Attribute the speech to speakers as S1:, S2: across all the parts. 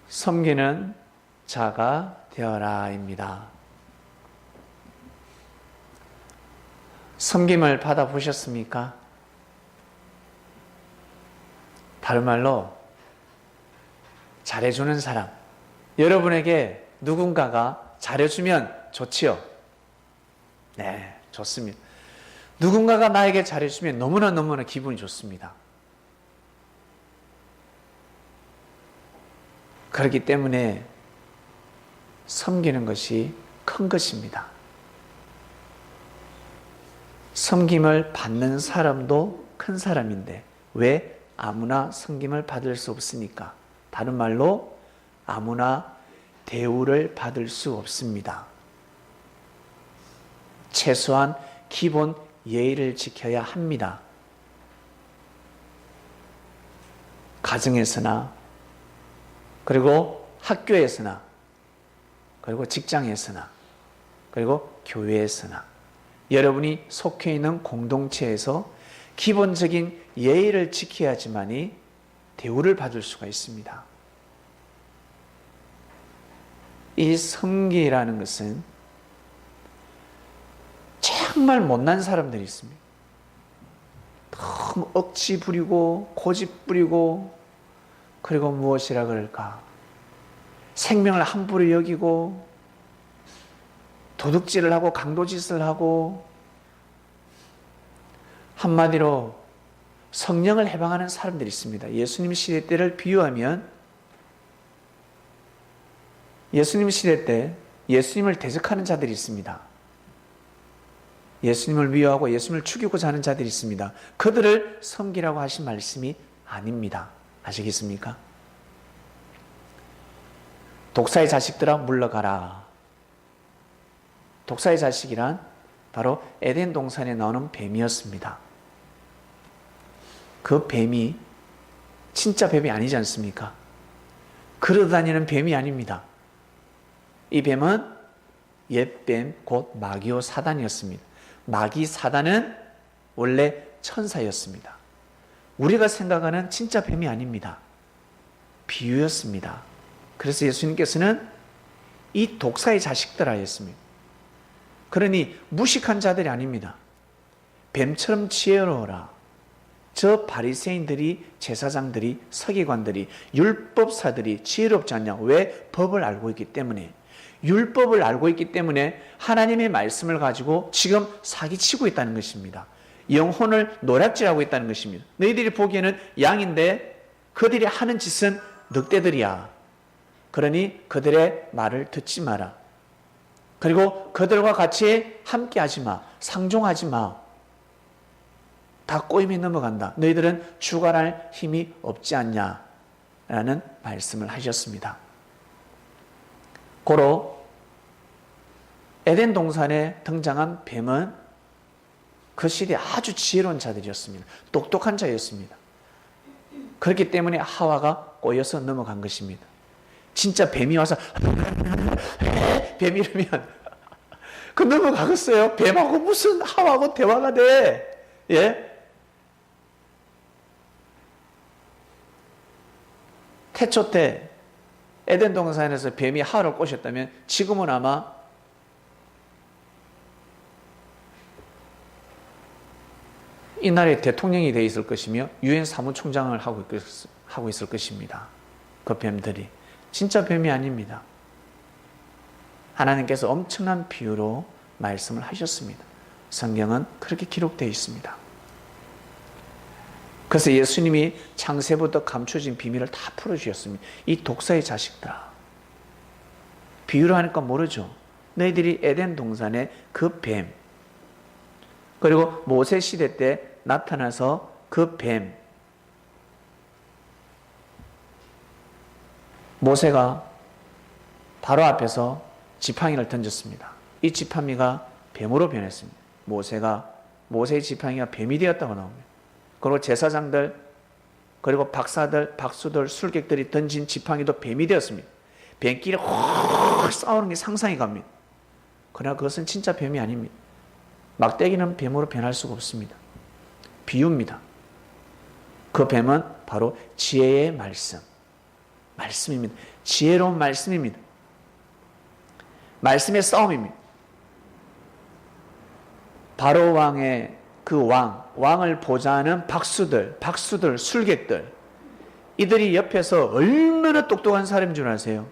S1: 섬기는 자가 되어라입니다. 섬김을 받아보셨습니까? 다른 말로 잘해주는 사람. 여러분에게 누군가가 잘해주면 좋지요? 네, 좋습니다. 누군가가 나에게 잘해주면 너무나 기분이 좋습니다. 그렇기 때문에 섬기는 것이 큰 것입니다. 섬김을 받는 사람도 큰 사람인데 왜 아무나 섬김을 받을 수 없으니까? 다른 말로 아무나 대우를 받을 수 없습니다. 최소한 기본 예의를 지켜야 합니다. 가정에서나 그리고 학교에서나 그리고 직장에서나 그리고 교회에서나 여러분이 속해 있는 공동체에서 기본적인 예의를 지켜야지만이 대우를 받을 수가 있습니다. 이 섬기라는 것은 정말 못난 사람들이 있습니다. 너무 억지 부리고 고집 부리고 그리고 무엇이라 그럴까? 생명을 함부로 여기고 도둑질을 하고 강도짓을 하고 한마디로 성령을 해방하는 사람들이 있습니다. 예수님 시대 때를 비유하면 예수님 시대 때 예수님을 대적하는 자들이 있습니다. 예수님을 미워하고 예수님을 죽이고자 하는 자들이 있습니다. 그들을 섬기라고 하신 말씀이 아닙니다. 아시겠습니까? 독사의 자식들아 물러가라. 독사의 자식이란 바로 에덴 동산에 나오는 뱀이었습니다. 그 뱀이 진짜 뱀이 아니지 않습니까? 걸어다니는 뱀이 아닙니다. 이 뱀은 옛뱀 곧 마귀요 사단이었습니다. 마귀 사단은 원래 천사였습니다. 우리가 생각하는 진짜 뱀이 아닙니다. 비유였습니다. 그래서 예수님께서는 이 독사의 자식들아 했습니다. 그러니 무식한 자들이 아닙니다. 뱀처럼 지혜로워라. 저 바리새인들이, 제사장들이, 서기관들이, 율법사들이 지혜롭지 않냐? 왜? 법을 알고 있기 때문에. 율법을 알고 있기 때문에 하나님의 말씀을 가지고 지금 사기치고 있다는 것입니다. 영혼을 노략질하고 있다는 것입니다. 너희들이 보기에는 양인데 그들이 하는 짓은 늑대들이야. 그러니 그들의 말을 듣지 마라. 그리고 그들과 같이 함께하지 마. 상종하지 마. 다 꼬임에 넘어간다. 너희들은 주관할 힘이 없지 않냐? 라는 말씀을 하셨습니다. 고로 에덴 동산에 등장한 뱀은 그 시대에 아주 지혜로운 자들이었습니다. 똑똑한 자였습니다. 그렇기 때문에 하와가 꼬여서 넘어간 것입니다. 진짜 뱀이 와서 뱀 이러면 그 넘어가겠어요? 뱀하고 무슨 하와하고 대화가 돼? 예? 태초 때 에덴 동산에서 뱀이 하와를 꼬셨다면 지금은 아마 이 나라의 대통령이 되어 있을 것이며 유엔 사무총장을 하고 있을 것입니다. 그 뱀들이 진짜 뱀이 아닙니다. 하나님께서 엄청난 비유로 말씀을 하셨습니다. 성경은 그렇게 기록되어 있습니다. 그래서 예수님이 창세부터 감춰진 비밀을 다 풀어주셨습니다. 이 독사의 자식들아. 비유로 하니까 모르죠. 너희들이 에덴 동산의 그 뱀, 그리고 모세 시대 때 나타나서 그 뱀, 모세가 바로 앞에서 지팡이를 던졌습니다. 이 지팡이가 뱀으로 변했습니다. 모세의 지팡이가 뱀이 되었다고 나옵니다. 그리고 제사장들, 그리고 박사들, 박수들, 술객들이 던진 지팡이도 뱀이 되었습니다. 뱀끼리 확 싸우는 게 상상이 갑니다. 그러나 그것은 진짜 뱀이 아닙니다. 막대기는 뱀으로 변할 수가 없습니다. 비유입니다. 그 뱀은 바로 지혜의 말씀, 말씀입니다. 지혜로운 말씀입니다. 말씀의 싸움입니다. 바로 왕의 그 왕을 보좌하는 박수들, 술객들, 이들이 옆에서 얼마나 똑똑한 사람인 줄 아세요?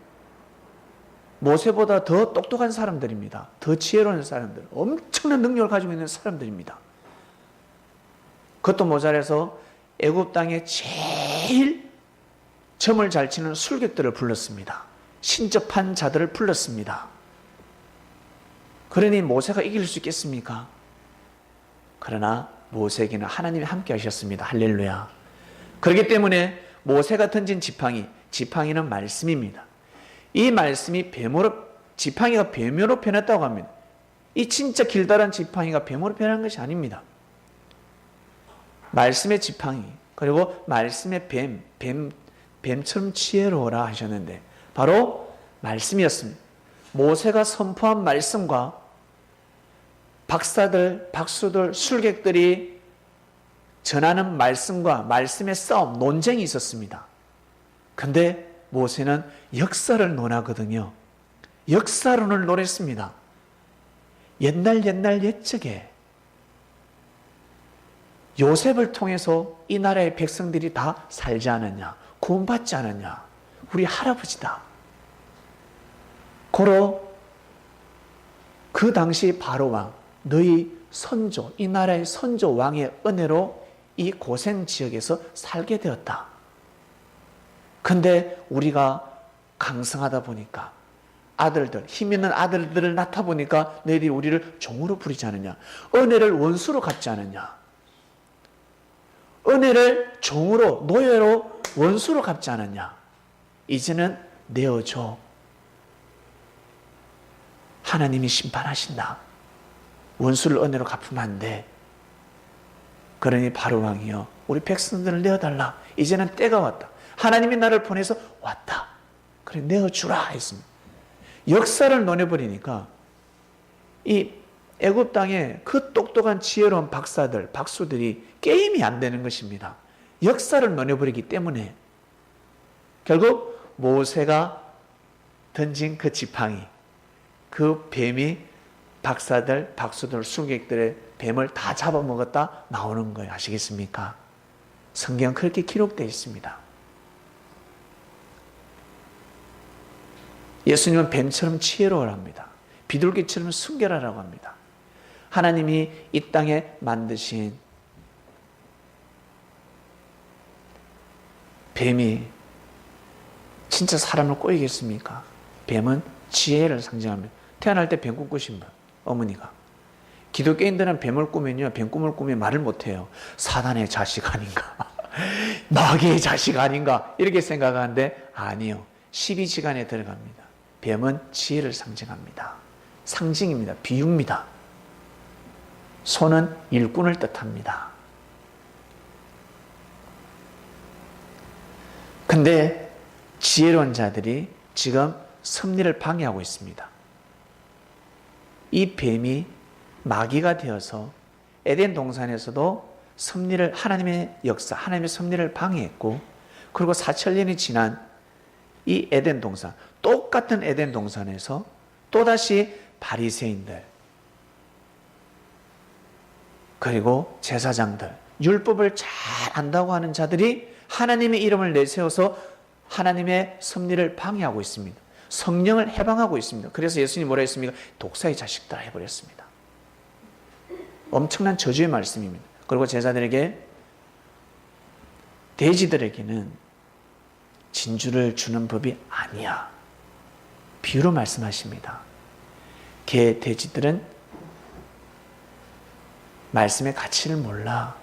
S1: 모세보다 더 똑똑한 사람들입니다. 더 지혜로운 사람들, 엄청난 능력을 가지고 있는 사람들입니다. 그것도 모자라서 애굽 땅에 제일 점을 잘 치는 술객들을 불렀습니다. 신접한 자들을 불렀습니다. 그러니 모세가 이길 수 있겠습니까? 그러나 모세에게는 하나님이 함께 하셨습니다. 할렐루야. 그렇기 때문에 모세가 던진 지팡이는 말씀입니다. 이 말씀이 지팡이가 뱀으로 변했다고 합니다. 이 진짜 길다란 지팡이가 뱀으로 변한 것이 아닙니다. 말씀의 지팡이, 그리고 말씀의 뱀처럼 지혜로워라 하셨는데 바로 말씀이었습니다. 모세가 선포한 말씀과 박수들, 술객들이 전하는 말씀과 말씀의 싸움, 논쟁이 있었습니다. 근데 모세는 역사를 논하거든요. 역사론을 논했습니다. 옛날 옛적에 요셉을 통해서 이 나라의 백성들이 다 살지 않았냐, 구원받지 않았냐, 우리 할아버지다. 고로 그 당시 바로왕, 너희 선조, 이 나라의 선조 왕의 은혜로 이 고센 지역에서 살게 되었다. 근데 우리가 강성하다 보니까 힘 있는 아들들을 낳다 보니까 너희들이 우리를 종으로 부리지 않느냐, 은혜를 원수로 갚지 않느냐, 은혜를 종으로, 노예로, 원수로 갚지 않았냐, 이제는 내어줘. 하나님이 심판하신다. 원수를 은혜로 갚으면 안 돼. 그러니 바로왕이여, 우리 백성들을 내어달라. 이제는 때가 왔다. 하나님이 나를 보내서 왔다. 그래, 내어주라 했습니다. 역사를 논해버리니까 이 애굽 땅에 그 똑똑한 지혜로운 박수들이 게임이 안 되는 것입니다. 역사를 논해버리기 때문에 결국 모세가 던진 그 지팡이, 그 뱀이 박수들, 술객들의 뱀을 다 잡아먹었다 나오는 거예요. 아시겠습니까? 성경 그렇게 기록되어 있습니다. 예수님은 뱀처럼 지혜로워랍니다. 비둘기처럼 순결하라고 합니다. 하나님이 이 땅에 만드신 뱀이 진짜 사람을 꼬이겠습니까? 뱀은 지혜를 상징합니다. 태어날 때 뱀 꿈꾸신 분, 어머니가. 기독교인들은 뱀을 꾸면요, 뱀 꿈을 꾸면 말을 못해요. 사단의 자식 아닌가, 마귀의 자식 아닌가, 이렇게 생각하는데 아니요. 12지간에 들어갑니다. 뱀은 지혜를 상징합니다. 상징입니다. 비유입니다. 소는 일꾼을 뜻합니다. 근데 지혜로운 자들이 지금 섭리를 방해하고 있습니다. 이 뱀이 마귀가 되어서 에덴 동산에서도 섭리를, 하나님의 역사, 하나님의 섭리를 방해했고, 그리고 4,000년이 지난 이 에덴 동산, 똑같은 에덴 동산에서 또다시 바리새인들, 그리고 제사장들, 율법을 잘 안다고 하는 자들이 하나님의 이름을 내세워서 하나님의 섭리를 방해하고 있습니다. 성령을 해방하고 있습니다. 그래서 예수님이 뭐라 했습니까? 독사의 자식들아 해버렸습니다. 엄청난 저주의 말씀입니다. 그리고 제자들에게, 돼지들에게는 진주를 주는 법이 아니야. 비유로 말씀하십니다. 돼지들은 말씀의 가치를 몰라.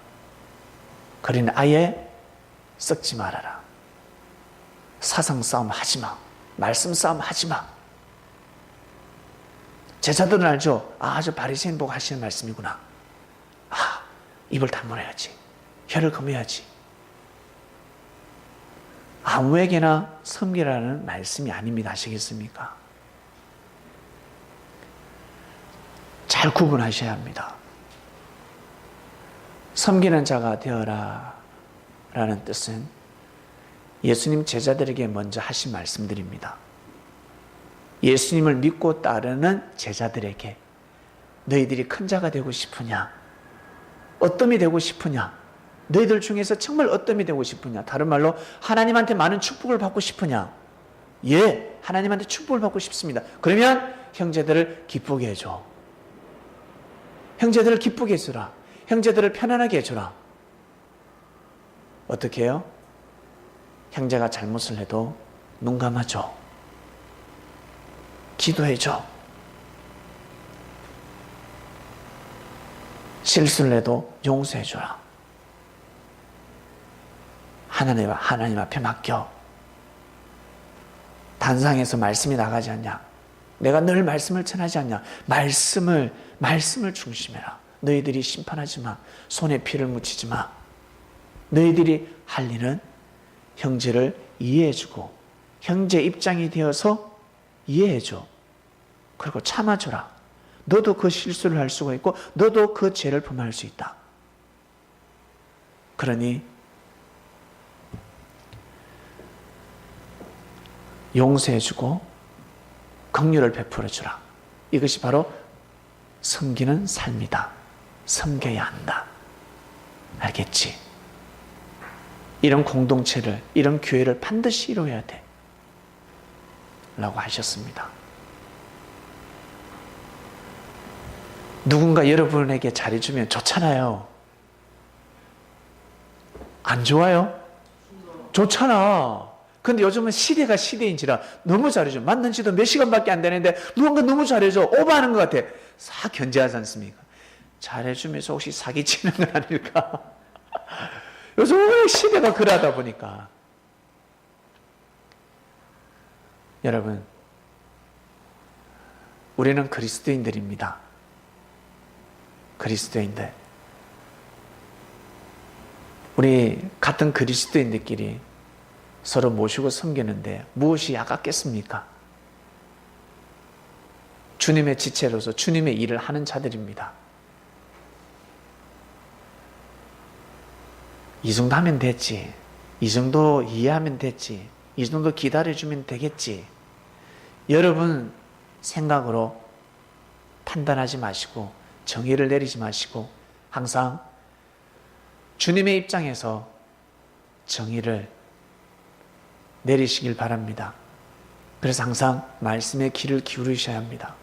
S1: 그러니 아예 썩지 말아라. 사상 싸움 하지 마. 말씀 싸움 하지 마. 제자들은 알죠? 저 바리새인 보고 하시는 말씀이구나. 입을 다물어야지. 혀를 금해야지. 아무에게나 섬기라는 말씀이 아닙니다. 아시겠습니까? 잘 구분하셔야 합니다. 섬기는 자가 되어라 라는 뜻은 예수님 제자들에게 먼저 하신 말씀들입니다. 예수님을 믿고 따르는 제자들에게 너희들이 큰 자가 되고 싶으냐? 어떠함이 되고 싶으냐? 너희들 중에서 정말 어떠함이 되고 싶으냐? 다른 말로 하나님한테 많은 축복을 받고 싶으냐? 예, 하나님한테 축복을 받고 싶습니다. 그러면 형제들을 기쁘게 해줘. 형제들을 기쁘게 해주라. 형제들을 편안하게 해주라. 어떻게 해요? 형제가 잘못을 해도 눈 감아줘. 기도해줘. 실수를 해도 용서해주라. 하나님 앞에 맡겨. 단상에서 말씀이 나가지 않냐? 내가 늘 말씀을 전하지 않냐? 말씀을 중심해라. 너희들이 심판하지 마. 손에 피를 묻히지 마. 너희들이 할 일은 형제를 이해해주고 형제 입장이 되어서 이해해줘. 그리고 참아줘라. 너도 그 실수를 할 수가 있고 너도 그 죄를 범할 수 있다. 그러니 용서해주고 긍휼을 베풀어주라. 이것이 바로 섬기는 삶이다. 섬겨야 한다. 알겠지? 이런 공동체를, 이런 교회를 반드시 이루어야 돼. 라고 하셨습니다. 누군가 여러분에게 잘해주면 좋잖아요. 안 좋아요? 좋잖아. 근데 요즘은 시대가 시대인지라 너무 잘해줘. 만난 지도 몇 시간밖에 안 되는데 누군가 너무 잘해줘. 오버하는 것 같아. 싹 견제하지 않습니까? 잘해주면서 혹시 사기치는 건 아닐까? 요즘 왜 시대가 그러다 보니까. 여러분, 우리는 그리스도인들입니다. 그리스도인들. 우리 같은 그리스도인들끼리 서로 모시고 섬기는데 무엇이 아깝겠습니까? 주님의 지체로서 주님의 일을 하는 자들입니다. 이 정도 하면 됐지. 이 정도 이해하면 됐지. 이 정도 기다려주면 되겠지. 여러분 생각으로 판단하지 마시고 정의를 내리지 마시고 항상 주님의 입장에서 정의를 내리시길 바랍니다. 그래서 항상 말씀에 귀를 기울이셔야 합니다.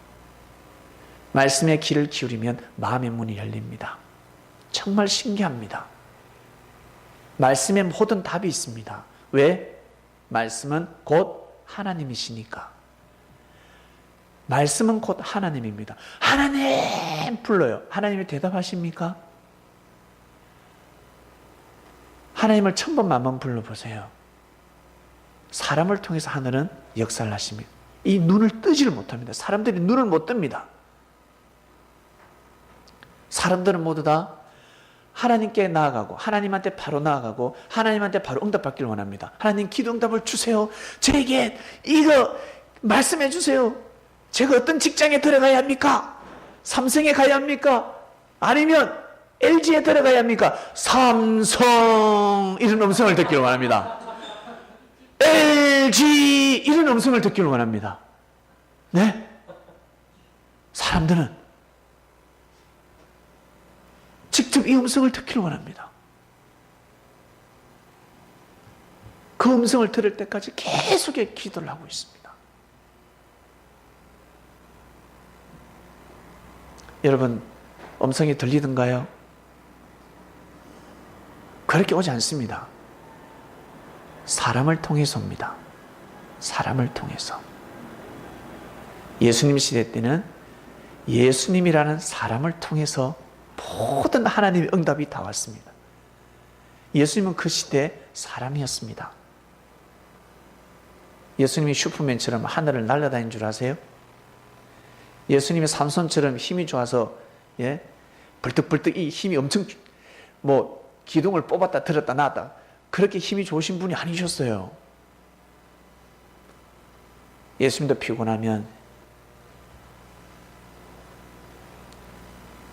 S1: 말씀에 귀를 기울이면 마음의 문이 열립니다. 정말 신기합니다. 말씀에 모든 답이 있습니다. 왜? 말씀은 곧 하나님이시니까. 말씀은 곧 하나님입니다. 하나님 불러요. 하나님이 대답하십니까? 하나님을 1000번 만번 불러보세요. 사람을 통해서 하늘은 역사를 하십니다. 이 눈을 뜨지를 못합니다. 사람들이 눈을 못 뜹니다. 사람들은 모두 다 하나님께 나아가고 하나님한테 바로 나아가고 하나님한테 바로 응답받기를 원합니다. 하나님 기도 응답을 주세요. 저에게 이거 말씀해 주세요. 제가 어떤 직장에 들어가야 합니까? 삼성에 가야 합니까? 아니면 LG에 들어가야 합니까? 삼성 이런 음성을 듣기를 원합니다. LG 이런 음성을 듣기를 원합니다. 네? 사람들은 직접 이 음성을 듣기를 원합니다. 그 음성을 들을 때까지 계속의 기도를 하고 있습니다. 여러분, 음성이 들리던가요? 그렇게 오지 않습니다. 사람을 통해서 옵니다. 사람을 통해서. 예수님 시대 때는 예수님이라는 사람을 통해서 모든 하나님의 응답이 다 왔습니다. 예수님은 그 시대의 사람이었습니다. 예수님이 슈퍼맨처럼 하늘을 날아다니는 줄 아세요? 예수님이 삼손처럼 힘이 좋아서 벌떡벌떡 이 힘이 엄청 기둥을 뽑았다 들었다 놨다 그렇게 힘이 좋으신 분이 아니셨어요. 예수님도 피곤하면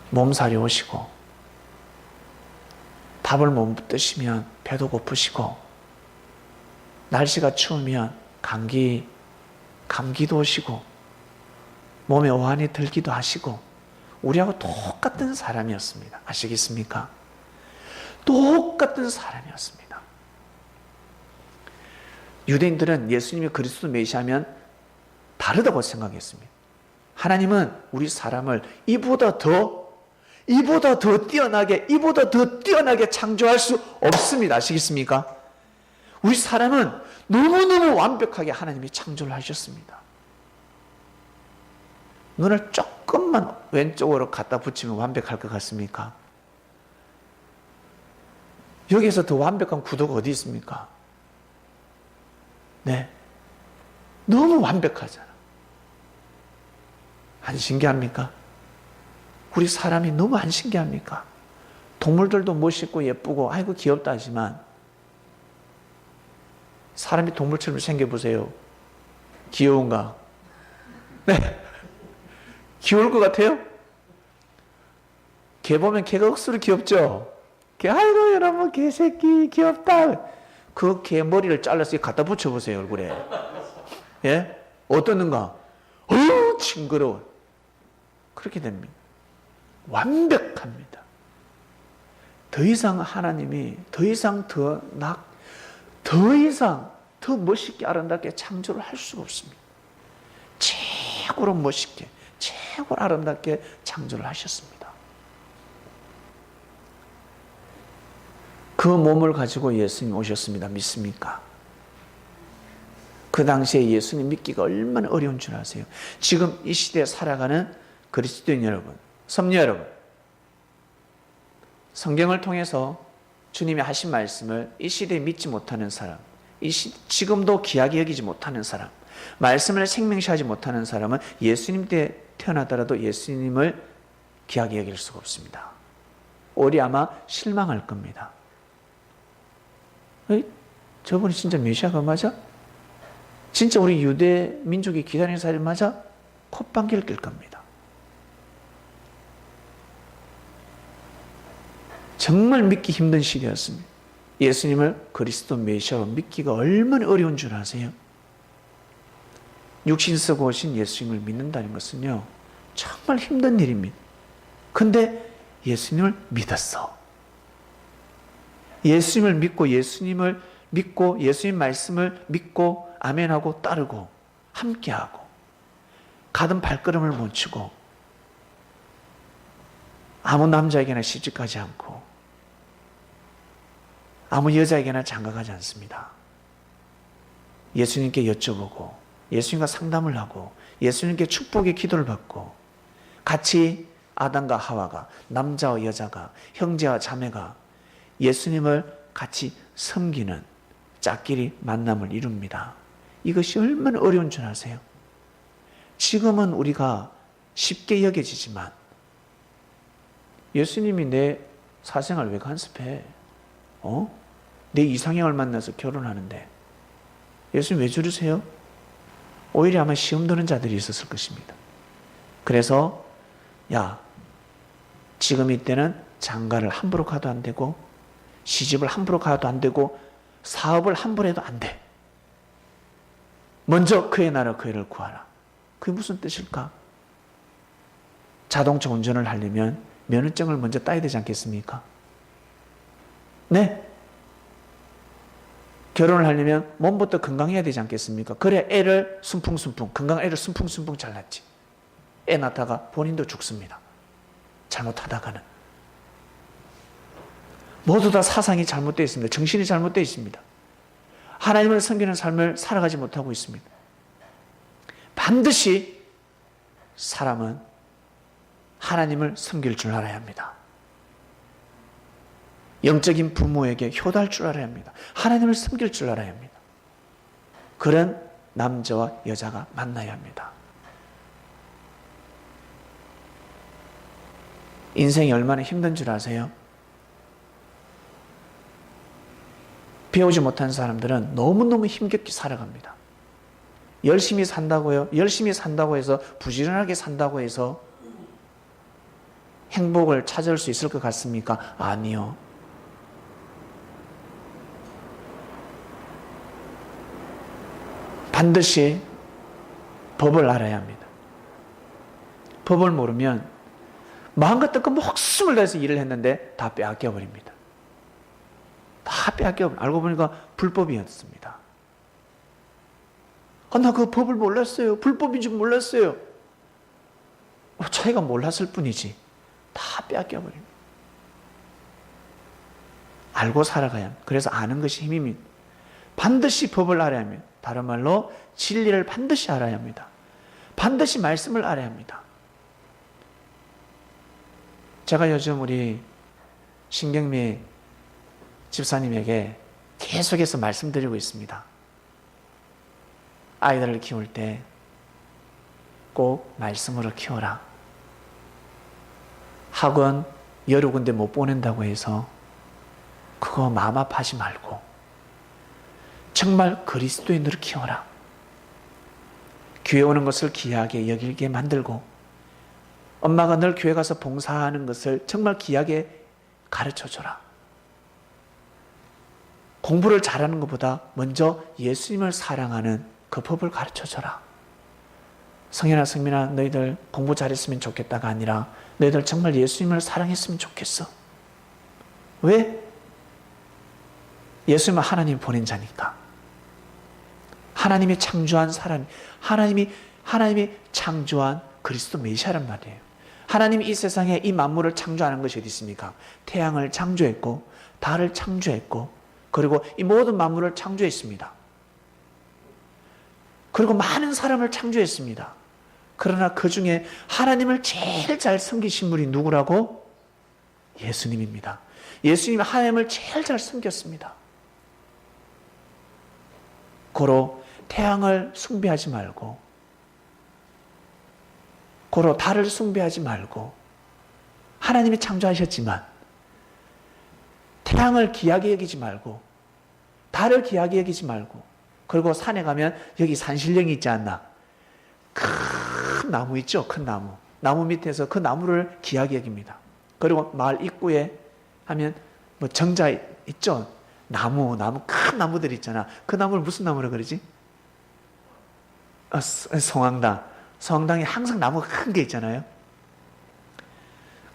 S1: 몸살이 오시고 밥을 못 드시면 배도 고프시고 날씨가 추우면 감기도 오시고 몸에 오한이 들기도 하시고 우리하고 똑같은 사람이었습니다. 아시겠습니까? 똑같은 사람이었습니다. 유대인들은 예수님이 그리스도 메시아면 다르다고 생각했습니다. 하나님은 우리 사람을 이보다 더 뛰어나게 창조할 수 없습니다. 아시겠습니까? 우리 사람은 너무너무 완벽하게 하나님이 창조를 하셨습니다. 눈을 조금만 왼쪽으로 갖다 붙이면 완벽할 것 같습니까? 여기에서 더 완벽한 구도가 어디 있습니까? 네. 너무 완벽하잖아. 안 신기합니까? 우리 사람이 너무 안 신기합니까? 동물들도 멋있고 예쁘고 아이고 귀엽다 하지만 사람이 동물처럼 생겨보세요. 귀여운가? 네. 귀여울 것 같아요? 개 보면 개가 억수로 귀엽죠? 아이고 여러분 개새끼 귀엽다. 그 개 머리를 잘라서 갖다 붙여보세요 얼굴에. 예? 어떻는가? 징그러워. 그렇게 됩니다. 완벽합니다. 더 이상 하나님이 더 이상 더 멋있게 아름답게 창조를 할 수가 없습니다. 최고로 멋있게 최고로 아름답게 창조를 하셨습니다. 그 몸을 가지고 예수님 오셨습니다. 믿습니까? 그 당시에 예수님 믿기가 얼마나 어려운 줄 아세요? 지금 이 시대에 살아가는 그리스도인 여러분, 성도 여러분, 성경을 통해서 주님이 하신 말씀을 이 시대에 믿지 못하는 사람, 지금도 귀하게 여기지 못하는 사람, 말씀을 생명시하지 못하는 사람은 예수님 때 태어나더라도 예수님을 귀하게 여길 수가 없습니다. 오히려 아마 실망할 겁니다. 저분이 진짜 메시아가 맞아? 진짜 우리 유대 민족이 기다리는 사람 맞아? 콧방귀를 낄 겁니다. 정말 믿기 힘든 시대였습니다. 예수님을 그리스도 메시아로 믿기가 얼마나 어려운 줄 아세요? 육신 쓰고 오신 예수님을 믿는다는 것은요, 정말 힘든 일입니다. 근데 예수님을 믿었어. 예수님을 믿고 예수님 말씀을 믿고 아멘하고 따르고 함께하고 가던 발걸음을 멈추고 아무 남자에게나 시집가지 않고 아무 여자에게나 장가가지 않습니다. 예수님께 여쭤보고 예수님과 상담을 하고 예수님께 축복의 기도를 받고 같이 아담과 하와가, 남자와 여자가, 형제와 자매가 예수님을 같이 섬기는 짝끼리 만남을 이룹니다. 이것이 얼마나 어려운 줄 아세요? 지금은 우리가 쉽게 여겨지지만 예수님이 내 사생활 왜 간섭해? 내 이상형을 만나서 결혼하는데 예수님 왜 저러세요? 오히려 아마 시험 드는 자들이 있었을 것입니다. 그래서 지금 이때는 장가를 함부로 가도 안 되고 시집을 함부로 가도 안 되고 사업을 함부로 해도 안 돼. 먼저 그의 나라 그 의를 구하라. 그게 무슨 뜻일까? 자동차 운전을 하려면 면허증을 먼저 따야 되지 않겠습니까? 네. 결혼을 하려면 몸부터 건강해야 되지 않겠습니까? 그래 애를 순풍순풍, 건강한 애를 순풍순풍 잘 낳지. 애 낳다가 본인도 죽습니다. 잘못하다가는. 모두 다 사상이 잘못되어 있습니다. 정신이 잘못되어 있습니다. 하나님을 섬기는 삶을 살아가지 못하고 있습니다. 반드시 사람은 하나님을 섬길 줄 알아야 합니다. 영적인 부모에게 효도할 줄 알아야 합니다. 하나님을 섬길 줄 알아야 합니다. 그런 남자와 여자가 만나야 합니다. 인생이 얼마나 힘든 줄 아세요? 배우지 못한 사람들은 너무너무 힘겹게 살아갑니다. 열심히 산다고요? 열심히 산다고 해서 부지런하게 산다고 해서 행복을 찾을 수 있을 것 같습니까? 아니요. 반드시 법을 알아야 합니다. 법을 모르면 마음과 뜻과 목숨을 다해서 일을 했는데 다 빼앗겨 버립니다. 다 빼앗겨. 알고 보니까 불법이었습니다. 나 그 법을 몰랐어요. 불법인 줄 몰랐어요. 자기가 몰랐을 뿐이지. 다 빼앗겨 버립니다. 알고 살아가야 합니다. 그래서 아는 것이 힘입니다. 반드시 법을 알아야 합니다. 다른 말로 진리를 반드시 알아야 합니다. 반드시 말씀을 알아야 합니다. 제가 요즘 우리 신경미 집사님에게 계속해서 말씀드리고 있습니다. 아이들을 키울 때 꼭 말씀으로 키워라. 학원 여러 군데 못 보낸다고 해서 그거 마음 아파하지 말고 정말 그리스도인으로 키워라. 교회 오는 것을 귀하게 여기게 만들고 엄마가 늘 교회 가서 봉사하는 것을 정말 귀하게 가르쳐줘라. 공부를 잘하는 것보다 먼저 예수님을 사랑하는 그 법을 가르쳐줘라. 성현아, 성민아, 너희들 공부 잘했으면 좋겠다가 아니라 너희들 정말 예수님을 사랑했으면 좋겠어. 왜? 예수님은 하나님이 보낸 자니까. 하나님이 창조한 사람, 하나님이 창조한 그리스도 메시아란 말이에요. 하나님이 이 세상에 이 만물을 창조하는 것이 어디 있습니까? 태양을 창조했고 달을 창조했고 그리고 이 모든 만물을 창조했습니다. 그리고 많은 사람을 창조했습니다. 그러나 그 중에 하나님을 제일 잘 섬기신 분이 누구라고? 예수님입니다. 예수님이 하나님을 제일 잘 섬겼습니다. 고로 태양을 숭배하지 말고 고로 달을 숭배하지 말고 하나님이 창조하셨지만 태양을 귀하게 여기지 말고 달을 귀하게 여기지 말고 그리고 산에 가면 여기 산신령이 있지 않나? 큰 나무 있죠? 큰 나무. 나무 밑에서 그 나무를 귀하게 여깁니다. 그리고 마을 입구에 하면 뭐 정자 있죠? 나무, 큰 나무들 있잖아. 그 나무를 무슨 나무라 그러지? 성황당. 성황당에 항상 나무가 큰 게 있잖아요.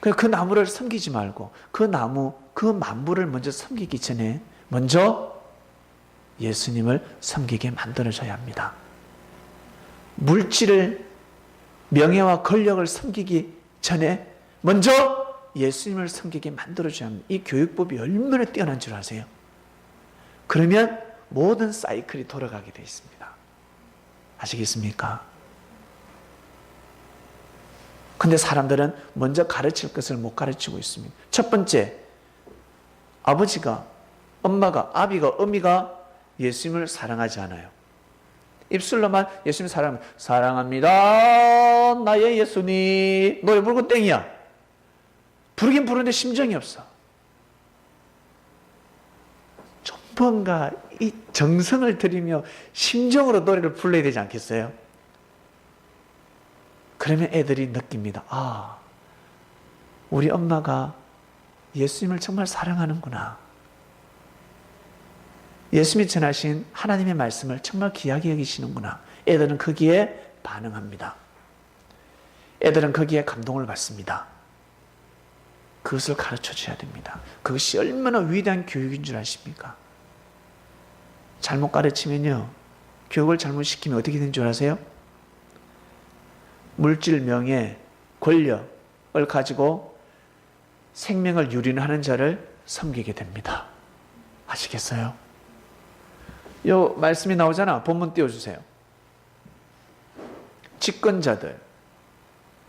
S1: 그 나무를 섬기지 말고 그 나무, 그 만물을 먼저 섬기기 전에 먼저 예수님을 섬기게 만들어줘야 합니다. 물질을, 명예와 권력을 섬기기 전에 먼저 예수님을 섬기게 만들어줘야 합니다. 이 교육법이 얼마나 뛰어난 줄 아세요? 그러면 모든 사이클이 돌아가게 되어 있습니다. 아시겠습니까? 근데 사람들은 먼저 가르칠 것을 못 가르치고 있습니다. 첫 번째, 아버지가, 엄마가, 아비가, 어미가 예수님을 사랑하지 않아요. 입술로만 예수님 사랑합니다. 나의 예수님. 노래 부르고 땡이야. 부르긴 부르는데 심정이 없어. 좀 뭔가 이 정성을 들이며 심정으로 노래를 불러야 되지 않겠어요? 그러면 애들이 느낍니다. 아, 우리 엄마가 예수님을 정말 사랑하는구나. 예수님이 전하신 하나님의 말씀을 정말 귀하게 여기시는구나. 애들은 거기에 반응합니다. 애들은 거기에 감동을 받습니다. 그것을 가르쳐줘야 됩니다. 그것이 얼마나 위대한 교육인 줄 아십니까? 잘못 가르치면요, 교육을 잘못시키면 어떻게 되는 줄 아세요? 물질, 명예, 권력을 가지고 생명을 유린하는 자를 섬기게 됩니다. 아시겠어요? 요 말씀이 나오잖아. 본문 띄워주세요. 집권자들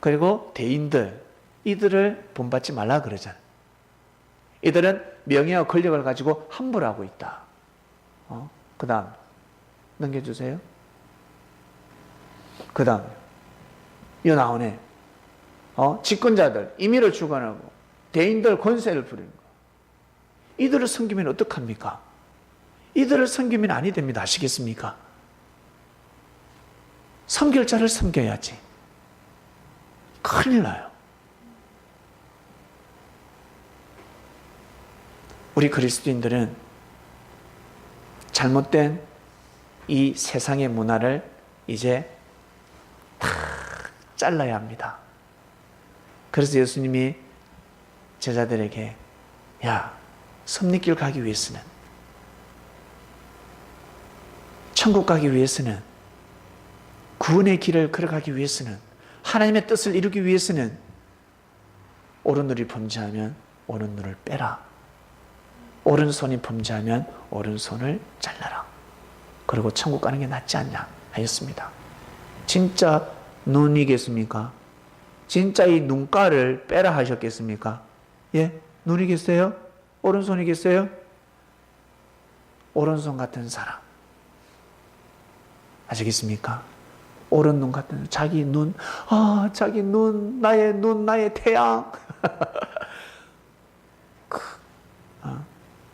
S1: 그리고 대인들, 이들을 본받지 말라 그러잖아. 이들은 명예와 권력을 가지고 함부로 하고 있다. 그 다음 넘겨주세요. 그 다음 이거 나오네. 집권자들 임의를 주관하고 대인들 권세를 부리는 거. 이들을 섬기면 어떡합니까? 이들을 섬기면 아니 됩니다. 아시겠습니까? 섬길 자를 섬겨야지. 큰일 나요. 우리 그리스도인들은 잘못된 이 세상의 문화를 이제 다 잘라야 합니다. 그래서 예수님이 제자들에게 야, 섭리길 가기 위해서는, 천국 가기 위해서는, 구원의 길을 걸어가기 위해서는, 하나님의 뜻을 이루기 위해서는 오른눈이 범죄하면 오른눈을 빼라. 오른손이 범죄하면 오른손을 잘라라. 그리고 천국 가는 게 낫지 않냐 하였습니다. 진짜 눈이겠습니까? 진짜 이 눈가를 빼라 하셨겠습니까? 예? 눈이겠어요? 오른손이겠어요? 오른손 같은 사람. 아시겠습니까? 오른 눈 같은, 자기 눈, 자기 눈, 나의 태양.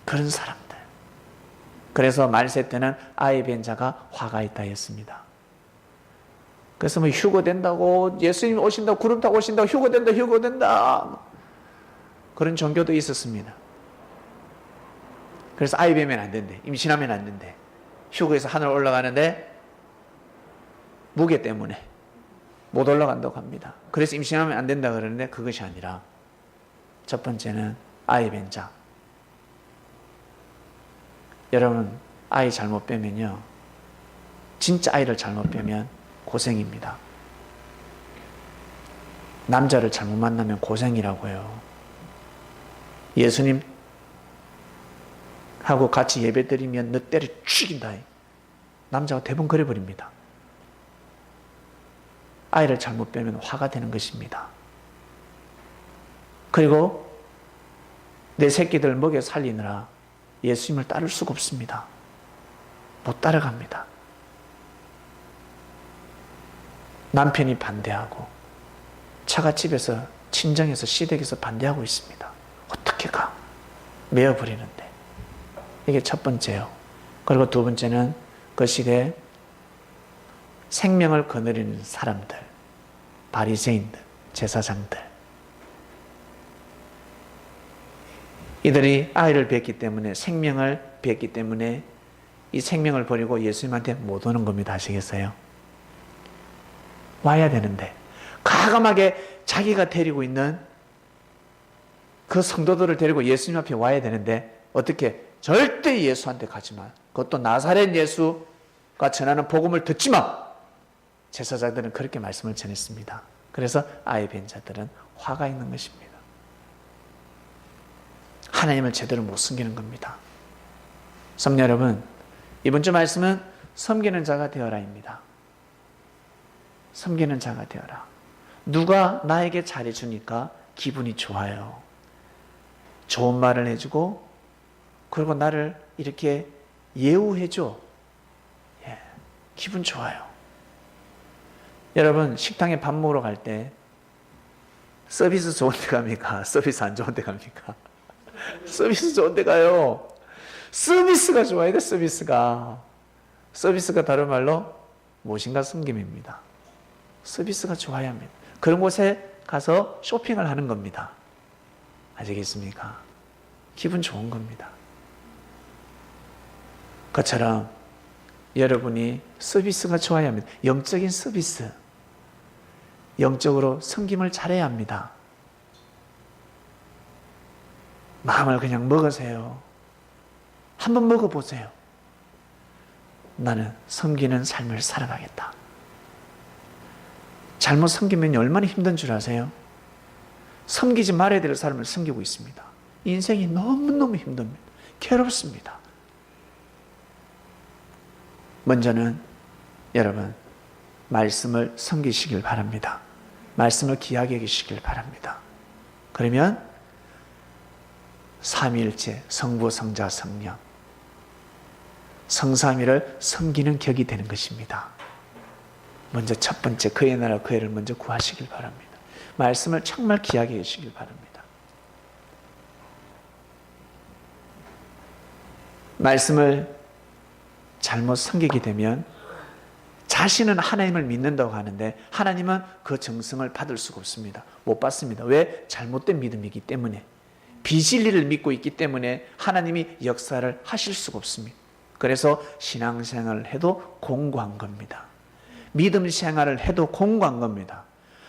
S1: 그런 사람들. 그래서 말세 때는 아이 뵌 자가 화가 있다 했습니다. 그래서 뭐 휴거된다고, 예수님 오신다고, 구름 타고 오신다고, 휴거된다. 그런 종교도 있었습니다. 그래서 아이 뵈면 안 된대. 임신하면 안 된대. 휴거해서 하늘 올라가는데 무게 때문에 못 올라간다고 합니다. 그래서 임신하면 안 된다 그러는데 그것이 아니라, 첫 번째는 아이 뵌 자. 여러분, 아이 잘못 빼면요, 진짜 아이를 잘못 빼면 고생입니다. 남자를 잘못 만나면 고생이라고요. 예수님 하고 같이 예배 드리면 너 때려 죽인다. 남자가 대부분 그래버립니다. 아이를 잘못 빼면 화가 되는 것입니다. 그리고 내 새끼들 먹여 살리느라 예수님을 따를 수가 없습니다. 못 따라갑니다. 남편이 반대하고 처갓집에서, 친정에서, 시댁에서 반대하고 있습니다. 어떻게 가? 메어버리는데. 이게 첫 번째요. 그리고 두 번째는 그 시대에 생명을 거느리는 사람들, 바리새인들, 제사장들, 이들이 아이를 뵙기 때문에, 생명을 뵙기 때문에 이 생명을 버리고 예수님한테 못 오는 겁니다. 아시겠어요? 와야 되는데 과감하게 자기가 데리고 있는 그 성도들을 데리고 예수님 앞에 와야 되는데, 어떻게? 절대 예수한테 가지 마. 그것도 나사렛 예수가 전하는 복음을 듣지 마. 제사장들은 그렇게 말씀을 전했습니다. 그래서 아이 뵌 자들은 화가 있는 것입니다. 하나님을 제대로 못 섬기는 겁니다. 성도 여러분, 이번 주 말씀은 섬기는 자가 되어라입니다. 섬기는 자가 되어라. 누가 나에게 잘해주니까 기분이 좋아요. 좋은 말을 해주고, 그리고 나를 이렇게 예우해줘. 예, 기분 좋아요. 여러분, 식당에 밥 먹으러 갈 때 서비스 좋은 데 갑니까? 서비스 안 좋은 데 갑니까? 서비스 좋은 데 가요. 서비스가 좋아야 돼. 서비스가 다른 말로 무엇인가 섬김입니다. 서비스가 좋아야 합니다. 그런 곳에 가서 쇼핑을 하는 겁니다. 아시겠습니까? 기분 좋은 겁니다. 그처럼 여러분이 서비스가 좋아야 합니다. 영적인 서비스, 영적으로 섬김을 잘해야 합니다. 마음을 그냥 먹으세요. 한번 먹어보세요. 나는 섬기는 삶을 살아가겠다. 잘못 섬기면 얼마나 힘든 줄 아세요? 섬기지 말아야 될 사람을 섬기고 있습니다. 인생이 너무너무 힘듭니다. 괴롭습니다. 먼저는 여러분, 말씀을 섬기시길 바랍니다. 말씀을 귀하게 여기시길 바랍니다. 그러면 삼위일체, 성부, 성자, 성령, 성삼위를 섬기는 격이 되는 것입니다. 먼저 첫 번째, 그의 나라 그의를 먼저 구하시길 바랍니다. 말씀을 정말 귀하게 여기시길 바랍니다. 말씀을 잘못 섬기게 되면 자신은 하나님을 믿는다고 하는데 하나님은 그 정성을 받을 수가 없습니다. 못 받습니다. 왜? 잘못된 믿음이기 때문에, 비진리를 믿고 있기 때문에 하나님이 역사를 하실 수가 없습니다. 그래서 신앙생활을 해도 공고한 겁니다. 믿음 생활을 해도 공고한 겁니다.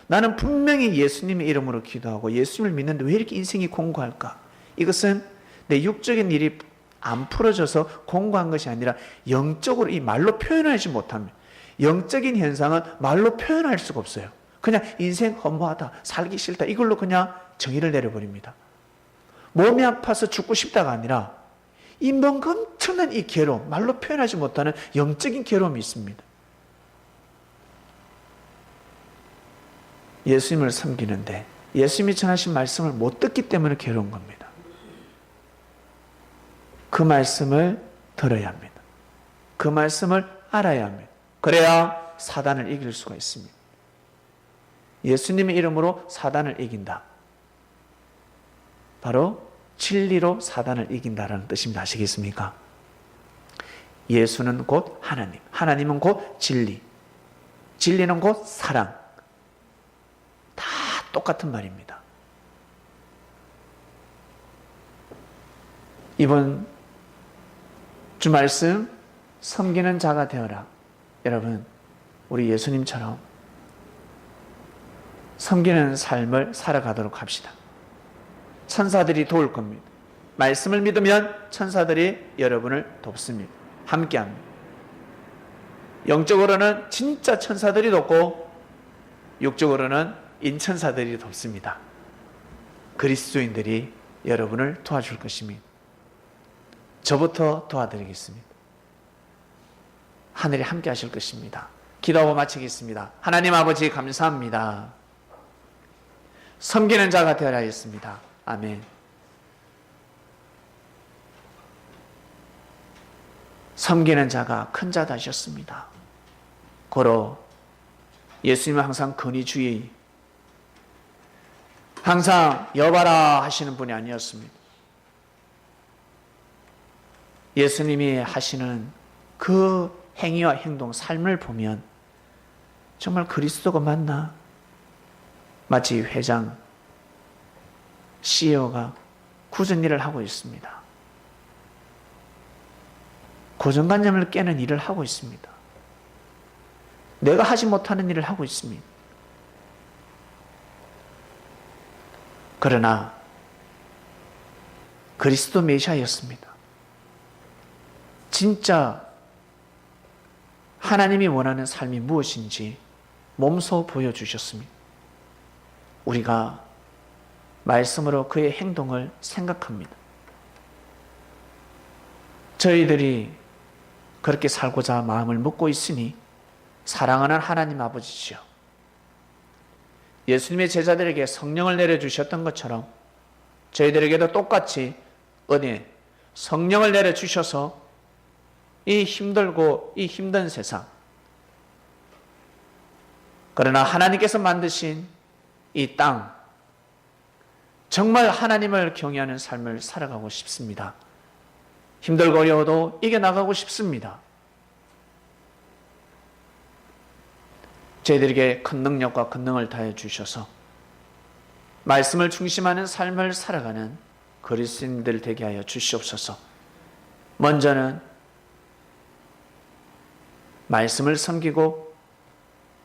S1: 나는 분명히 예수님의 이름으로 기도하고 예수님을 믿는데 왜 이렇게 인생이 공고할까? 이것은 내 육적인 일이 안 풀어져서 공고한 것이 아니라 영적으로 이 말로 표현하지 못합니다. 영적인 현상은 말로 표현할 수가 없어요. 그냥 인생 허무하다, 살기 싫다, 이걸로 그냥 정의를 내려버립니다. 몸이 아파서 죽고 싶다가 아니라 이 뭔가 엄청난 이 괴로움, 말로 표현하지 못하는 영적인 괴로움이 있습니다. 예수님을 섬기는데 예수님이 전하신 말씀을 못 듣기 때문에 괴로운 겁니다. 그 말씀을 들어야 합니다. 그 말씀을 알아야 합니다. 그래야 사단을 이길 수가 있습니다. 예수님의 이름으로 사단을 이긴다. 바로 진리로 사단을 이긴다라는 뜻입니다. 아시겠습니까? 예수는 곧 하나님, 하나님은 곧 진리, 진리는 곧 사랑. 다 똑같은 말입니다. 이번 주 말씀, 섬기는 자가 되어라. 여러분, 우리 예수님처럼 섬기는 삶을 살아가도록 합시다. 천사들이 도울 겁니다. 말씀을 믿으면 천사들이 여러분을 돕습니다. 함께합니다. 영적으로는 진짜 천사들이 돕고 육적으로는 인천사들이 돕습니다. 그리스도인들이 여러분을 도와줄 것입니다. 저부터 도와드리겠습니다. 하늘이 함께 하실 것입니다. 기도하고 마치겠습니다. 하나님 아버지 감사합니다. 섬기는 자가 되어야 했습니다. 아멘. 섬기는 자가 큰 자 되셨습니다. 고로 예수님은 항상 근위주의, 항상 여봐라 하시는 분이 아니었습니다. 예수님이 하시는 그 행위와 행동, 삶을 보면 정말 그리스도가 맞나? 마치 회장, CEO가 굳은 일을 하고 있습니다. 고정관념을 깨는 일을 하고 있습니다. 내가 하지 못하는 일을 하고 있습니다. 그러나 그리스도 메시아였습니다. 진짜 하나님이 원하는 삶이 무엇인지 몸소 보여주셨습니다. 우리가 말씀으로 그의 행동을 생각합니다. 저희들이 그렇게 살고자 마음을 먹고 있으니 사랑하는 하나님 아버지시여, 예수님의 제자들에게 성령을 내려주셨던 것처럼 저희들에게도 똑같이 은혜, 성령을 내려주셔서 이 힘들고 이 힘든 세상, 그러나 하나님께서 만드신 이 땅, 정말 하나님을 경외하는 삶을 살아가고 싶습니다. 힘들고 어려워도 이겨나가고 싶습니다. 저희들에게 큰 능력과 권능을 다해 주셔서 말씀을 중심하는 삶을 살아가는 그리스도인들 되게 하여 주시옵소서. 먼저는 말씀을 섬기고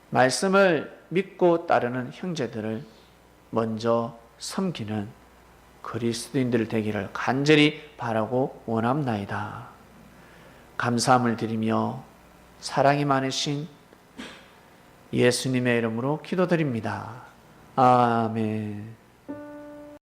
S1: 말씀을 믿고 따르는 형제들을 먼저 섬기는 그리스도인들 되기를 간절히 바라고 원합나이다. 감사함을 드리며 사랑이 많으신 예수님의 이름으로 기도드립니다. 아멘.